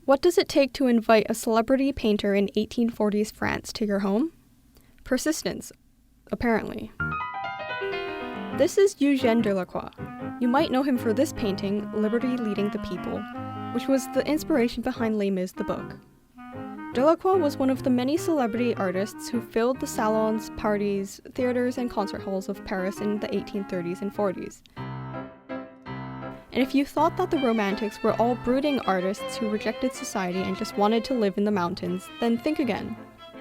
What does it take to invite a celebrity painter in 1840s France to your home? Persistence, apparently. This is Eugène Delacroix. You might know him for this painting, Liberty Leading the People, which was the inspiration behind Les Mis the book. Delacroix was one of the many celebrity artists who filled the salons, parties, theaters, and concert halls of Paris in the 1830s and 40s. And if you thought that the Romantics were all brooding artists who rejected society and just wanted to live in the mountains, then think again.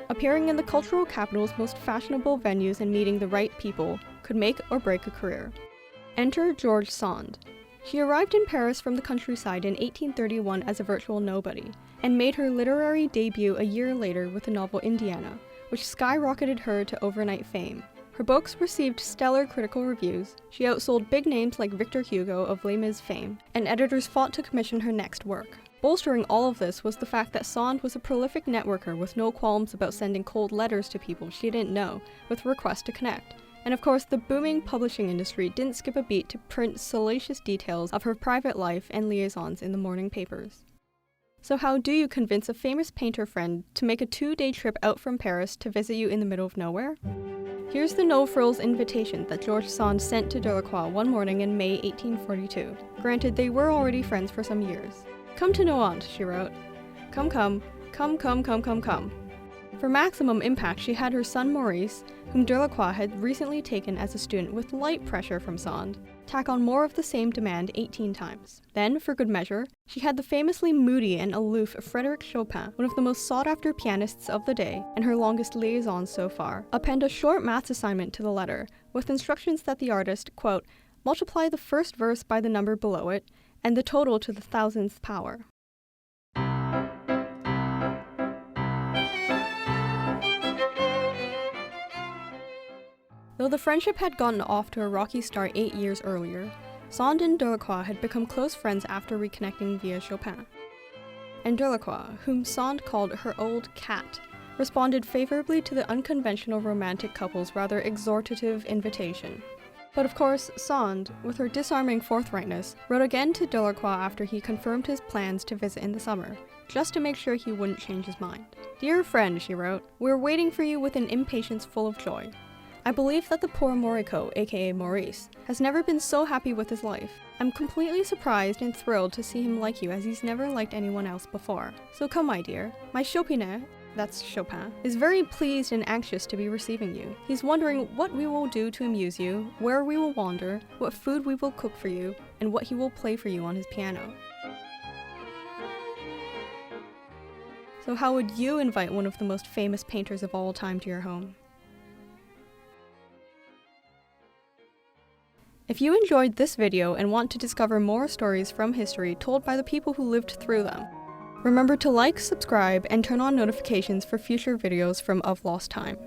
Appearing in the cultural capital's most fashionable venues and meeting the right people could make or break a career. Enter George Sand. She arrived in Paris from the countryside in 1831 as a virtual nobody, and made her literary debut a year later with the novel Indiana, which skyrocketed her to overnight fame. Her books received stellar critical reviews, she outsold big names like Victor Hugo of Les Mis fame, and editors fought to commission her next work. Bolstering all of this was the fact that Sand was a prolific networker with no qualms about sending cold letters to people she didn't know, with requests to connect. And of course, the booming publishing industry didn't skip a beat to print salacious details of her private life and liaisons in the morning papers. So how do you convince a famous painter friend to make a 2-day trip out from Paris to visit you in the middle of nowhere? Here's the no-frills invitation that George Sand sent to Delacroix one morning in May 1842. Granted, they were already friends for some years. "Come to Nohant," she wrote. Come. For maximum impact, she had her son Maurice, whom Delacroix had recently taken as a student with light pressure from Sand, tack on more of the same demand 18 times. Then, for good measure, she had the famously moody and aloof Frédéric Chopin, one of the most sought-after pianists of the day, and her longest liaison so far, append a short maths assignment to the letter, with instructions that the artist, quote, multiply the first verse by the number below it, and the total to the 1000th power. Though the friendship had gotten off to a rocky start 8 years earlier, Sand and Delacroix had become close friends after reconnecting via Chopin. And Delacroix, whom Sand called her old cat, responded favorably to the unconventional romantic couple's rather exhortative invitation. But of course, Sand, with her disarming forthrightness, wrote again to Delacroix after he confirmed his plans to visit in the summer, just to make sure he wouldn't change his mind. "Dear friend," she wrote, "we're waiting for you with an impatience full of joy. I believe that the poor Morico, aka Maurice, has never been so happy with his life. I'm completely surprised and thrilled to see him like you as he's never liked anyone else before. So come, my dear. My Chopinet," that's Chopin, "is very pleased and anxious to be receiving you. He's wondering what we will do to amuse you, where we will wander, what food we will cook for you, and what he will play for you on his piano." So how would you invite one of the most famous painters of all time to your home? If you enjoyed this video and want to discover more stories from history told by the people who lived through them, remember to like, subscribe, and turn on notifications for future videos from Of Lost Time.